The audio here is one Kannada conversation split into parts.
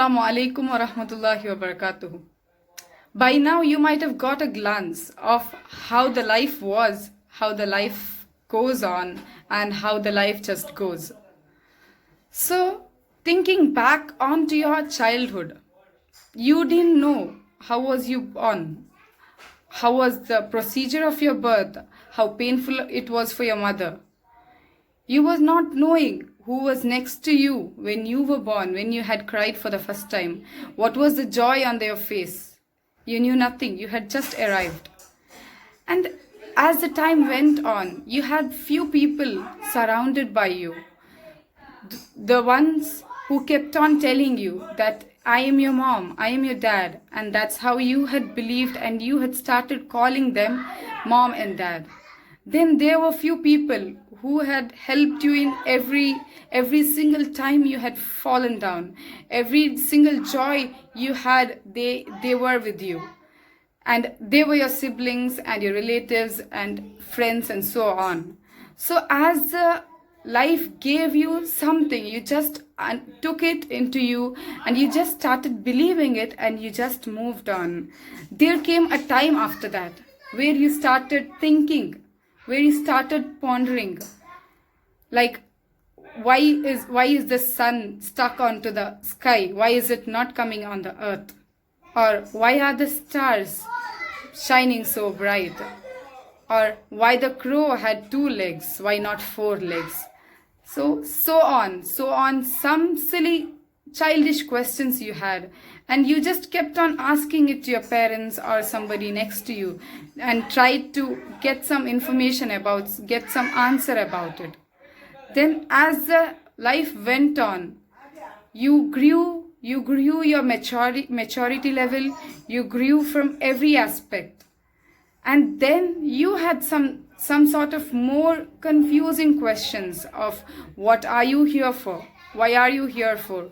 Assalamu alaikum wa rahmatullahi wa barakatuhu. By now, you might have got a glance of how the life was, how the life goes on, and how the life just goes. So, thinking back onto your childhood, you didn't know how was you born, how was the procedure of your birth, how painful it was for your mother. You was not knowing who was next to you when you were born, when you had cried for the first time. What was the joy on their face? You knew nothing. You had just arrived. And as the time went on, you had few people surrounded by you. The ones who kept on telling you that I am your mom, I am your dad, and that's how you had believed and you had started calling them mom and dad. Then there were few people who had helped you in every single time you had fallen down, every single joy you had, they were with you, and they were your siblings and your relatives and friends and so on. So as the life gave you something, you just took it into you and you just started believing it and you just moved on. There came a time after that where you started thinking, where you started pondering, like why is the sun stuck onto the sky? Why is it not coming on the earth? Or why are the stars shining so bright? Or why the crow had 2 legs, why not 4 legs? So on, some silly childish questions you had, and you just kept on asking it to your parents or somebody next to you and tried to get some information about, get some answer about it. Then as the life went on, you grew your maturity level, you grew from every aspect. And then you had some sort of more confusing questions of what are you here for? Why are you here for?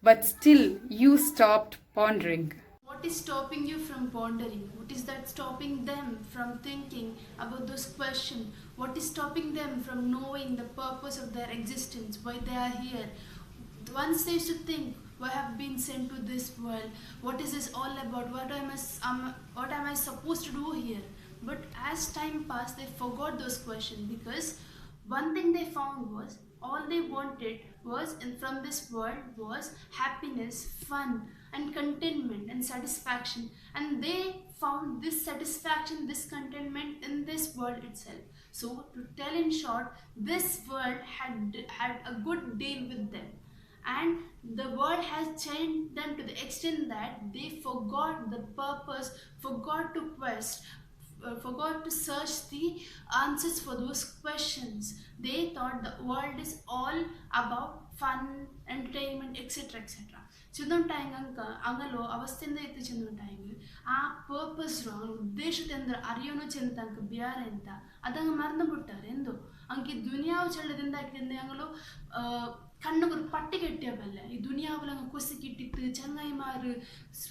But still you stopped pondering. What is stopping you from pondering? What is that stopping them from thinking about those questions? What is stopping them from knowing the purpose of their existence, why they are here? Once they used to think, why have been sent to this world? What is this all about? What am I supposed to do here? But as time passed, they forgot those questions, because one thing they found was all they wanted was, and from this world, was happiness, fun, and contentment and satisfaction. And they found this satisfaction, this contentment in this world itself. So to tell in short, this world had a good deal with them, and the world has changed them to the extent that they forgot the purpose, forgot to quest, forgot to search the answers for those questions. They thought the world is all about fun, entertainment, etc. etc. ചെന്നോണ്ടായെങ്കിൽ അങ്ങല്ലോ ಅವಸ್ಥೆಯಿಂದ ಇತ್ತು ಚೆನ್ನೋണ്ടായെങ്കിൽ ಆ ಪರ್ಪಸ್ ಉದ್ದೇಶದಿಂದ ಅರಿಯೋನು ಚೆಂದ ಅಂಕ ಬ್ಯಾರ ಅಂತ ಅದಂಗ ಮರ್ದು ಬಿಟ್ಟಾರೆ ಎಂದು ಅಂಕಿ ದುನಿಯಾವು ಚೆಳ್ಳದಿಂದ ഞങ്ങളോ കണ്ണുകൊരു പട്ടി കെട്ടിയ പോലെ ഈ ദുനിയാവിലങ്ങ് കൊസിക്കിട്ടിട്ട് ചങ്ങായിമാർ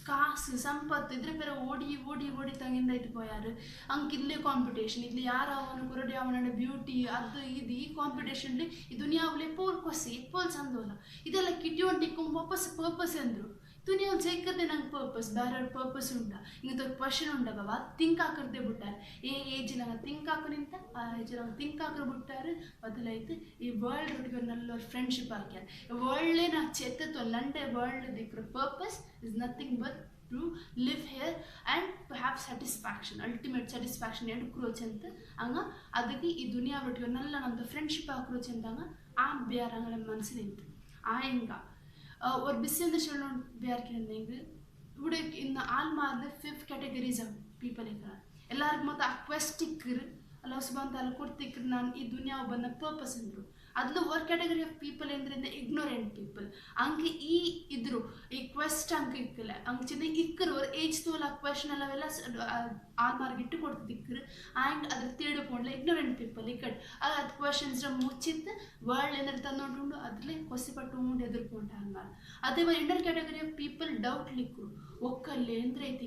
കാസ് സമ്പത്ത് ഇതിന് പേരെ ഓടി ഓടി ഓടി ತಂಗಿಂದಾಯ್ತು പോയാറ് ಅಂಕ ಇಲ್ಲೇ ಕಾಂಪಿಟೇಷನ್ ಇಲ್ಲಿ ಯಾರಾವನು ಕುರಡಿ ಅವನ ಬ್ಯೂಟಿ ಅದು ಇದು ಈ ಕಾಂಪಿಟೇಷನ್ಲಿ ಈ ದುನಿಯಾವಿಲೆ ಎಪ್ಪೋಲ್ ಕೊಸಿ ಎಪ್ಪೋಲ್ ಚಂದೋಲ್ಲ ಇದೆಲ್ಲ ಕಿಟಿಯೊಂಟಿಕ್ಕೂ ವಾಪಸ್ ಪರ್ಪಸ್ ಅಂದರು ದುನಿಯಾವು ಜೈಕದೆ ನಂಗೆ ಪರ್ಪಸ್ ಬೇರೆ ಪರ್ಪಸ್ ಉಂಟ ಇಂಗದ ಕ್ವಶನ್ ಉಂಡವ ತಿಂಕ್ ಹಾಕರ್ದೆ ಬಿಟ್ಟಾರೆ ಏಜ್ ನಂಗೆ ತಿಂಕ್ ಹಾಕನಿಂತ ಆ ಏಜ್ ನಂಗೆ ತಿಂಕ್ ಹಾಕರ್ ಬಿಟ್ಟಾರೆ ಬದಲಾಯ್ತು ಈ ವರ್ಲ್ಡ್ ಒಟ್ಟಿಗೆ ನಲ್ಲ ಫ್ರೆಂಡ್ಶಿಪ್ ಹಾಕ್ಯಾರ ವರ್ಲ್ಡೇ ನಾ ಚೆತ್ತತ್ತು ಲಂಡೆ ವರ್ಲ್ಡ್ ದಿಕ್ರ purpose is nothing but to live here and to have satisfaction, ultimate satisfaction edukroch anta anga adiki ee duniya ಒಟ್ಟಿಗೆ ನಲ್ಲ ನಮ್ದು ಫ್ರೆಂಡ್ಶಿಪ್ ಹಾಕ್ರೋಚ್ ಅಂತಾಗ ಆ ಬೇರಂಗಳ ಮನಸ್ಸಿನಿಂತು ಆ ಹೆಂಗ ஒரு பிசினஸ் சொல்லணும் பேர்க்கிறேங்க ഇവിടെ ഇന്ന് ആൽമാർലെ 5 categories of people ಇದ್ದಾರೆ ಎಲ್ಲರಿಗೂ ಮತ್ತೆ ಆ ಕ್ವೆಸ್ಟ್ ಇಕ್ಕರು ಅಲ್ಲಾಹ್ ಸುಬ್ಹಾನಹು ತಾಲ ಕೊಡ್ತಿಕ್ಕರು ನಾನು ಈ ದುನಿಯಾವು ಬಂದ ಪರ್ಪಸ್ ಅಂದರು ಅದ್ಲು ಒಂದು ಕ್ಯಾಟಗರಿ ಆಫ್ ಪೀಪಲ್ ಎಂದ್ರಿಂದ ಇಗ್ನೋರೆಂಟ್ ಪೀಪಲ್ ಅಂಕೆ ಈ ಇದ್ರು ಈ ಕ್ವೆಸ್ಟ್ ಅಂಕ ಇಕ್ಕಲ್ಲ ಅಂಕ ಚಿಂದ ಇಕ್ಕರು ಅವ್ರ ಏಜ್ ತೋಲ ಕ್ವೆಶನ್ ಎಲ್ಲವೆಲ್ಲ ಆಲ್ಮಾರ್ಗೆ ಇಟ್ಟು ಕೊಡ್ತಿಕ್ಕರು ಆ್ಯಂಡ್ ಅದ್ರ ತಿಳ್ಕೊಂಡ್ಲೆ ಇಗ್ನೋರೆಂಟ್ ಪೀಪಲ್ ಈ ಕಡೆ ಅದು ಕ್ವೆಶನ್ಸ್ ಮುಚ್ಚಿತ್ತು ವರ್ಲ್ಡ್ ಎಂದ್ರೆ ತಂದೊಂಡು ಅದ್ರಲ್ಲೇ ಕೊಸಿಪಟ್ಟು ಉಂಡು ಎದುರ್ಕೊಂಡು ಆಲ್ಮಾರ್ ಅದೇ ಇಂಡರ್ category of people doubt liquor ಒಕ್ಕಲ್ಲೇ ಎಂದ್ರೆ ಐತಿ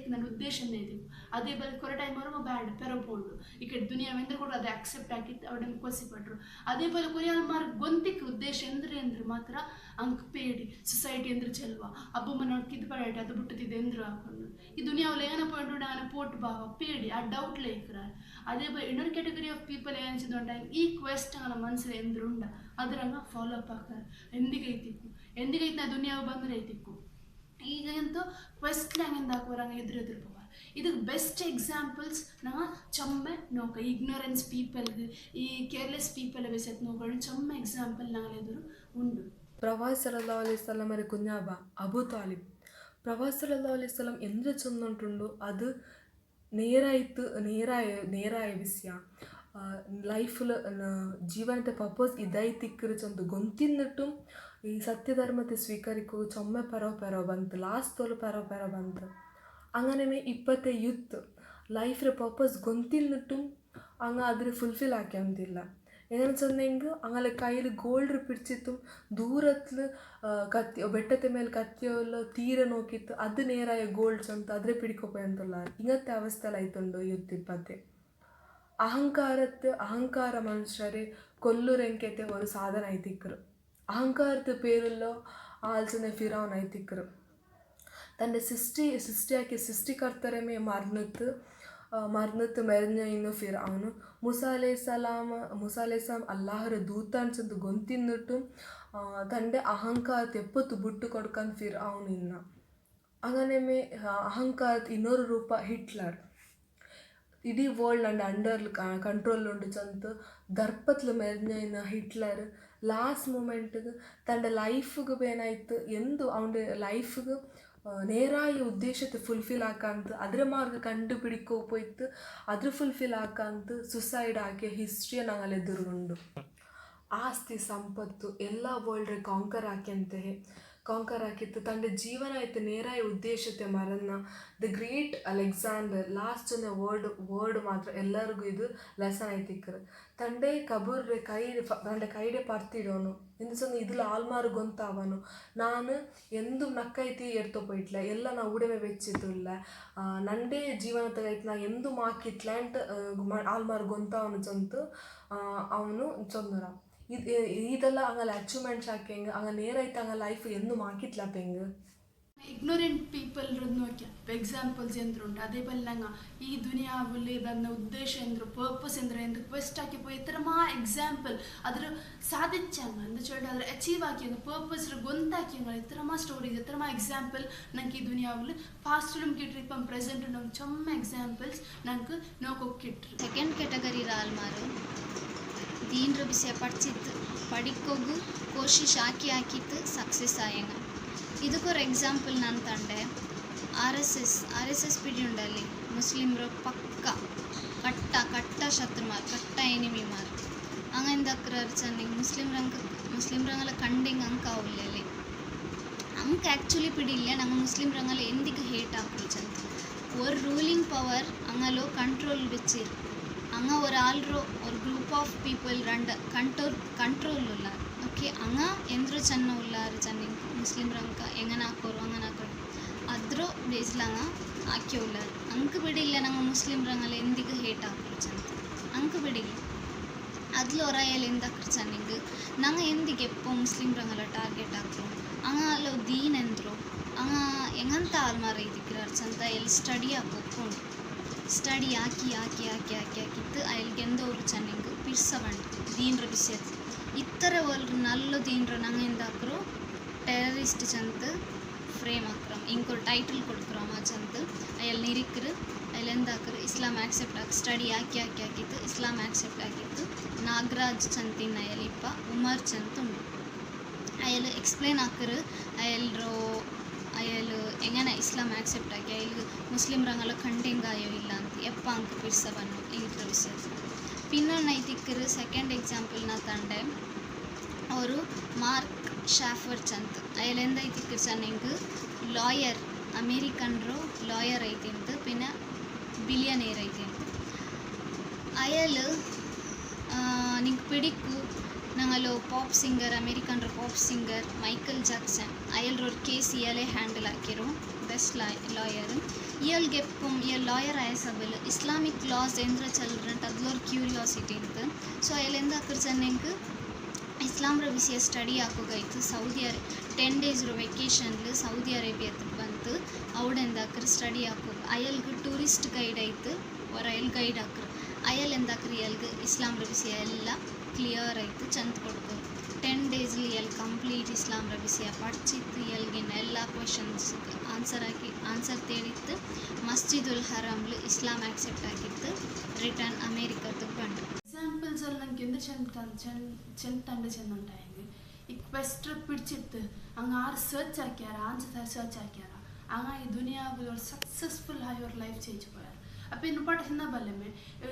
ನನ್ನ ಉದ್ದೇಶ ಐತಿ ಅದೇ ಬಲ್ ಕೊರ ಟೈಮ್ ಅವರು ಬ್ಯಾಡ್ ಪೆರಪೋಂಡು ಈ ಕಡೆ ದುನಿಯಾ ವೆಂದ್ರೆ ಕೂಡ ಅದು ಅಕ್ಸೆಪ್ಟ್ ಆಗಿತ್ತು ಅವ್ರ ಕೊಸಿಪಟ್ರು ಅದೇ ಬಲ್ ಕೊರಿಯಾಲ್ ಮಾರ್ ಗೊಂತಿಕ್ ಉದ್ದೇಶ ಎಂದ್ರೆ ಮಾತ್ರ ಅಂಕ್ ಪೇಡಿ ಸೊಸೈಟಿ ಅಂದ್ರೆ ಚೆಲ್ವಾ ಅಬ್ಬ ಮನ ಕಿದ್ ಪಡಾಟಿ ಅದು ಬಿಟ್ಟುತ್ತಿದೆ ಎಂದ್ರು ಹಾಕೊಂಡು ಈ ದುನಿಯಾವಲ್ಲ ಏನ ಪಾಯಿಂಟ್ ನಾನು ಪೋಟ್ ಬಾವ ಪೇಡಿ ಆ ಡೌಟ್ ಲೇಕ್ರ ಅದೇ ಬಲ್ ಇನ್ನೊಂದು ಕ್ಯಾಟಗರಿ ಆಫ್ ಪೀಪಲ್ ಏನಿಸಿದೊಂಡ ಈ ಕ್ವೆಸ್ಟ್ ಅವನ ಮನಸ್ಸಿൽ ಎಂದ್ರುಂಡ ಅದರಂಗ ಫಾಲೋ ಅಪ್ ಆಗ್ತಾರೆ ಎಂದಿಗೈತಿ ನಾ ದುನಿಯಾವು ಬಂದ್ರೆ ಐತಿಕ್ಕು ಈಗಂತೂ ಕ್ವೆಸ್ಟ್ ನಂಗೆ ಹಾಕೋರಂಗ ಎದುರು ಪೋವ ಇದಕ್ಕೆ ಬೆಸ್ಟ್ ಎಕ್ಸಾಂಪಲ್ಸ್ ನಾ ಚೊಮ್ಮೆ ನೋಕ ಇಗ್ನೋರೆನ್ಸ್ ಪೀಪಲ್ಗೆ ಈ ಕೇರ್ಲೆಸ್ ಪೀಪಲ್ ಬೇಸತ್ ನೋಕೊಂಡು ಚೊಮ್ಮೆ ಎಕ್ಸಾಂಪಲ್ ನಂಗೆ ಎದುರು ಉಂಡು. പ്രവാചകൻ സല്ലല്ലാഹു അലൈഹി വസല്ലമയുടെ കുഞ്ഞാബ അബൂ താലിബ് പ്രവാചകൻ സല്ലല്ലാഹു അലൈഹി വസല്ലം എന്ത് ചൊന്നുണ്ടുണ്ടോ അത് നേരായ ವಿಷಯ ಲೈಫಿൽ ಜೀವನದ ಪರ್ಪಸ್ ಇದೈತಿಕ್ಕರು ಚಂದು ಗೊಂತಿന്നിട്ടും ಈ ಸತ್ಯಧರ್ಮത്തെ ಸ್ವೀಕರಿಕ್ಕೂ ಚೊಮ್ಮೆ ಪೆರೋ ಬಂತು ಲಾಸ್ಟ್ ತೋಲು ಪೆರೋ ಬಂತು അങ്ങനെ ഇപ്പോഴത്തെ യൂത്ത് ലൈഫിലെ പർപ്പസ് ഗൊന്തിന്നിട്ടും അങ്ങ് അതിൽ ഫുൾഫിൽ ആക്കാമെന്നില്ല എങ്ങനെ ചെന്നെങ്കിൽ അങ്ങനെ കയ്യിൽ ഗോൾഡ് പിടിച്ചിട്ടും ദൂരത്തിൽ കത്തി ಬೆಟ್ಟದ ಮೇಲೆ ಕತ್ತಿಯಲ್ಲ ತೀರ ನೋಕಿತ್ತು ಅದು ನೇರಾಯ ಗೋಲ್ಡ್ ಚಂತ ಅದ್ರೆ പിടിക്കൊപ്പോയെന്നുള്ള ഇങ്ങനത്തെ അവസ്ഥയിലായിട്ടുണ്ട് യൂത്ത് ഇപ്പത്തെ അഹങ്കാര മനുഷ്യരെ കൊല്ലുരെങ്കത്തെ ഒരു സാധന ആയിത്തിക്കರು അഹങ്കാരത്തെ പേരുള്ള ആൾസനെ ഫിറൗൻ ആയിത്തിക്കರು തൻ്റെ സൃഷ്ടികർത്തരമേ മറന്നിട്ട് മെരഞ്ഞ ഇನ್ನು ഫിറൗನು മൂസാ അലൈഹിസ്സലാം അല്ലാഹുടെ ദൂതാൻ ചെന്ന് ഗൊന്തിന്നിട്ടും തൻ്റെ അഹങ്കാരത്തെ എപ്പತ್ತು ಬಿಟ್ಟು കൊടുക്കാൻ ഫിറൗൻ ഇന്ന അങ്ങനെ അഹങ്കാരത്തെ ಇನ್ನೊരു ರೂಪ ಹಿಟ್ಲರ್ ಇಡೀ ವರ್ಲ್ಡ್ ನನ್ನ ಅಂಡರ್ ಕಂಟ್ರೋಲ್ ಉಂಡು ಚಂತ ದರ್ಪತ್ಲು ಮೆರೆഞ്ഞ ಹಿಟ್ಲರ್ ಲಾಸ್ಟ್ ಮೂಮೆಂಟ್ಗೆ തൻ്റെ ലൈഫിಗೆ ಏನಾಯ್ತು ಎಂದು ಅವನ ലൈഫിಗೆ നേരായ ഉദ്ദേശത്തെ ഫുൾഫിൽ ആക്കാന്ത് അതിര മാർഗ്ഗ കണ്ടുപിടിക്കോ പോയിട്ട് അതിൽ ഫുൾഫിൽ ആക്കാന്ത് സുസൈഡ് ആക്കിയ ಹಿಸ್ಟ್ರಿಯ ഞങ്ങൾ ಎದುರುಂಡು ಆಸ್ತಿ ಸಂಪತ್ತು ಎಲ್ಲ ವರ್ಲ್ಡ್ ಕಾಂಕರ್ ಹಾಕಿತ್ತು തൻ്റെ ಜೀವನ ಆಯ್ತು നേരായ ಉದ್ದೇಶത്തെ ಮರನ್ನ the great Alexander last word ಮಾತ್ರ ಎಲ್ಲರಿಗೂ ಇದು ಲೆಸನ್ ಆಯ್ತಿಕ್ಕರು തൻ്റെ കബൂറിൻ്റെ തൻ്റെ കൈയുടെ പർത്തിടോನು ಎಂದು ಸೊಂದು ഇതിൽ ആൾമാർ ഗൊಂತಾವನು ನಾನು ಎಂದೂ ನಕ್ಕೈತಿ ಎಡ್ತೋ പോയിട്ടില്ല ಎಲ್ಲ ನಾ ಉಡೆಮೆ വെച്ചിട്ടില്ല ನಂದೇ ಜೀವನದಾಗೈತಿ ನಾ ಎಂದೂ ಮಾಕಿಟ್ಲ ಅಂತ ಆಲ್ಮಾರ್ ಗొಂತಾವನು ಚಂತು ಅವನು ಚಂದರ ಇದೆಲ್ಲ ಹಂಗಲ್ಲ ಅಚೀವ್ಮೆಂಟ್ಸ್ ಹಾಕಂಗೆ ಹಂಗೆ ನೇರೈತೆ ಹಂಗೆ ಲೈಫ್ ಎಂದು ಮಾಕಿಟ್ಲ ಪೆಂಗೆ ಇಗ್ನೋರೆಂಟ್ ಪೀಪಲ್ ನೋಡ್ಯ ಎಕ್ಸಾಂಪಲ್ಸ್ ಎಂದ್ರುಂಡು ಅದೇ ಬಲ್ಲಂಗ ಈ ದುನಿಯಾವಲ್ಲಿ ನನ್ನ ಉದ್ದೇಶ ಎಂದ್ರು ಪರ್ಪಸ್ ಎಂದು ಕ್ವೆಸ್ಟ್ ಹಾಕಿ പോയി എത്രമാ എക്സാമ്പിൾ അതിൽ സാധിച്ചങ്ങ എന്താ ചൊല്ലിട്ട് അതിൽ അച്ചീവ് ആക്കിയങ്ങ് പേർപ്പസ് ഗൊന്താക്കിയങ്ങ എത്രമാ സ്റ്റോറീസ് എത്രമാ എക്സാമ്പിൾ ഞങ്ങൾക്ക് ഈ ദുനിയാവിൽ പാസ്റ്റിലും കിട്ടി ഇപ്പം പ്രസൻറ്റ് നമുക്ക് ചൊമ്മ എക്സാമ്പിൾസ് ഞങ്ങൾക്ക് നോക്കൊക്കെ കിട്ടും. ಸೆಕೆಂಡ್ ಕೆಟಗರಿ ಆಲ್ಮಾರು ದೀನ್ರ ವಿಷಯ ಪಡಿಕೋಗು ಕೋಶಿಶ್ ಹಾಕಿತ್ತು ಸಕ್ಸಸ್ ಆಯಂಗ ಇದಕ್ಕೊಂದು ಎಕ್ಸಾಂಪಲ್ ನಾನು ತಂಡೆ R S S P D ಉಂಡಲ್ಲಿ ಮುಸ್ಲಿಮ್ರು ಪಕ್ಕ ಕಟ್ಟ ಶತ್ರುಮಾರ್ ಕಟ್ಟ ಎನಿಮಿಮಾರ್ ಹಂಗಂದು ಅಕ್ರಾರ್ ಚೆನ್ನಿಗೆ ಮುಸ್ಲಿಮ್ರಂಗಲ ಕಂಡಿಂಗ್ ಅಂಕ ಅವಲ್ಲಿ ಅಂಕ ಆ್ಯಕ್ಚುಲಿ ಪಿಡಿಲ್ಲ ನಂಗೆ ಮುಸ್ಲಿಮ್ರಂಗಲ ಎಂದಿಗೆ ಹೇಟ್ ಹಾಕಲು ಚಂದ ஒரு ரூலிங் பவர் அங்கலோ கண்ட்ரோல் வச்சிரு அங்கே ஒரு ஆள்ரோ ஒரு குரூப் ಆಫ್ ಪೀಪಲ್ ರಂಡ ಕಂಟ್ರೋಲ್ ಉಲ್ಲಾರ ಓಕೆ ಅಂಗ ಎಂದ್ರು ಚೆನ್ನ ಉಲ್ಲಾರ ಚೆನ್ನಿಂಗ್ ಮುಸ್ಲಿಮ್ ರಂಕ ಹೆಂಗನ ಹಾಕೋರು ಹಂಗನ ಹಾಕೋರು ಅದ್ರ ಬೇಸ್ಲಂಗ ಹಾಕಿ ಉಲ್ಲಾರ ಅಂಕ ಬಿಡಿಲ್ಲ ನಂಗೆ ಮುಸ್ಲಿಮ್ ರಂಗಲ್ಲ ಎಂದಿಗೆ ಹೇಟ್ ಹಾಕೋರು ಚೆಂದ ಅಂಕ ಬಿಡಿಲ್ಲ ಅದ್ಲು ಹೊರಯಲ್ಲಿಂದ ಚೆನ್ನಿಂಗ್ ನಂಗೆ ಎಂದಿಗೆ ಎಪ್ಪೋ ಮುಸ್ಲಿಮ್ ರಂಗಲ್ಲ ಟಾರ್ಗೆಟ್ ಹಾಕೋರು ಹಂಗ ಅಲ್ಲೋ ದೀನ್ ಎಂದ್ರು ಹಂಗ ಹೆಂಗಂತ ಆಲ್ಮಾರ ಇದಕ್ಕಿರಾರು ಚಂದ ಎಲ್ಲಿ ಸ್ಟಡಿ ಹಾಕೋಕೊಂಡು ಸ್ಟಡಿ ಹಾಕಿತ್ತು ಅಲ್ಲಿಗೆಂದವರು ಚೆನ್ನಿಂಗ್ ಪಿರ್ಸವಂಡು ದೀನ್ರ ವಿಷಯದ ಇತ್ತರ ಒಲ್ರು ನಲ್ಲು ದೀನ್ರ ನಂಗೆಂದು ಹಾಕರು ಟೆರರಿಸ್ಟ್ ಚಂತ ಫ್ರೇಮ್ ಹಾಕ್ರಮ್ ಇಂಕೊರು ಟೈಟಲ್ ಕೊಡ್ಕ್ರಮ ಚಂತ ಅಯ್ಯಲ್ಲಿ ನಿರಿಕ್ರು ಅಲ್ಲೆಂದು ಹಾಕರು ಇಸ್ಲಾಂ ಆಕ್ಸೆಪ್ಟ್ ಹಾಕಿ ಸ್ಟಡಿ ಹಾಕಿತ್ತು ಇಸ್ಲಾಂ ಆಕ್ಸೆಪ್ಟ್ ಆಗಿತ್ತು ನಾಗರಾಜ್ ಚಂತಿನ ಅಯ್ಯಲಿಪ್ಪ ಉಮರ್ ಚಂತ ಉಂಡು ಅಯ್ಯಲು ಎಕ್ಸ್ಪ್ಲೇನ್ ಹಾಕರು ಅಯ್ಯಲು ಹೆಂಗನ ಇಸ್ಲಾಂ ಆಕ್ಸೆಪ್ಟ್ ಆಗಿ ಅಯ್ಯಲು ಮುಸ್ಲಿಮ್ ರಂಗಲ್ಲ ಕಂಡೆಂಗಾಯೋ ಇಲ್ಲ ಅಂತ ಎಪ್ಪ ಅಂಕ ಪಿರ್ಸವನ್ನು ಇದ್ರ ವಿಷಯ ಪಿನ್ನೊಂದು ಐತಿಕ್ಕರು ಸೆಕೆಂಡ್ ಎಕ್ಸಾಂಪಲ್ನ ತಂಡೆ ಅವರು ಮಾರ್ಕ್ ಶಾಫರ್ಚ್ ಅಂತ ಅಯ್ಯಲೆಂದ ಐತಿಕ್ಕರು ಚೆನ್ನಿಂಗ್ ಲಾಯರ್ ಅಮೇರಿಕನ್ರು ಲಾಯರ್ ಐತಿ ಅಂತ ಪಿನ್ನ ಬಿಲಿಯನೇರ್ ಐತಿ ಅಂತ ಅಯ್ಯಲು ನಿಂಗೆ ಪಿಡಿಕ್ಕು ഞങ്ങളോ pop singer American pop singer Michael Jackson അയാളൊരു കേസ് ഇയാളെ ഹാൻഡിൽ ആക്കിരും ಬೆಸ್ಟ್ ಲಾಯರ್ ಇಯಲ್ಗೆ ಇಯಲ್ ಲಾಯರ್ ಆಯ ಸಭೆಲು ಇಸ್ಲಾಮಿಕ್ ಲಾಸ್ ಎಂದ್ರ ಚಲ್ರಂಟ್ ಅದ್ಲೊರು ಕ್ಯೂರಿಯಾಸಿಟಿ ಇತ್ತು ಸೊ ಅಯ್ಯಲ್ ಎಂದ ಅಕ್ಕರ್ಚನ್ನೆಂಕ್ ಇಸ್ಲಾಮ್ರ ವಿಷಯ ಸ್ಟಡಿ ಹಾಕೋಗಾಯ್ತು 10 days ವೆಕೇಷನ್ಲು ಸೌದಿ ಅರೇಬಿಯಕ್ಕೆ ಬಂತು ಅವಡೆಂದ ಅಕ್ಕರ್ ಸ್ಟಡಿ ಹಾಕೋ ಅಯಲ್ಗೆ ಟೂರಿಸ್ಟ್ ಗೈಡ್ ಆಯ್ತು ಅವ್ರ ಅಯಲ್ ಗೈಡ್ ಹಾಕ್ರು ಅಯಲ್ ಎಂದ ಅಕ್ಕರ್ ಇಯಲ್ಗೆ ಇಸ್ಲಾಮ್ರ ವಿಷಯ ಎಲ್ಲ ಕ್ಲಿಯರ್ ಆಯಿತು ಚಂದ ಕೊಡ್ಕೊ 10 days ಇಯಲ್ ಕಂಪ್ಲೀಟ್ ಇಸ್ಲಾಮ್ರ ವಿಷಯ ಪಡ್ಚಿತ್ತು ಇಯಲ್ಗಿನ ಎಲ್ಲ ಕ್ವೆಶನ್ಸ್ ಆನ್ಸರ್ ತೇಳಿತ್ತು ಮಸ್ಜಿದುಲ್ ಹರಾಮ್ಲು ಇಸ್ಲಾಂ ಆಕ್ಸೆಪ್ಟ್ ಆಗಿತ್ತು ರಿಟರ್ನ್ ಅಮೇರಿಕಕ್ಕೆ ಬಂದು ಎಕ್ಸಾಂಪಲ್ಸ್ ಅಲ್ಲಿ ನಂಗೆ ಎಂದ ಚೆಂದ ഉണ്ടായെങ്കിൽ ಈ ಕ್ವೆಸ್ಟ್ പിടിച്ചിട്ട് അങ്ങ് ആറ് സെർച്ച് ആക്കിയാರ ആൻസർ സെർച്ച് ആക്കിയാರ അങ്ങ് ഈ ദുനിയാവിൽ ഒരു സക്സസ്ഫുൾ ആയ ഒരു ലൈഫ് ചേഞ്ച് പോയാರ അപ്പോൾ ಇನ್ನು ಪಾಠ ಹಿಂದೆ ಬಲ್ಲಮೆ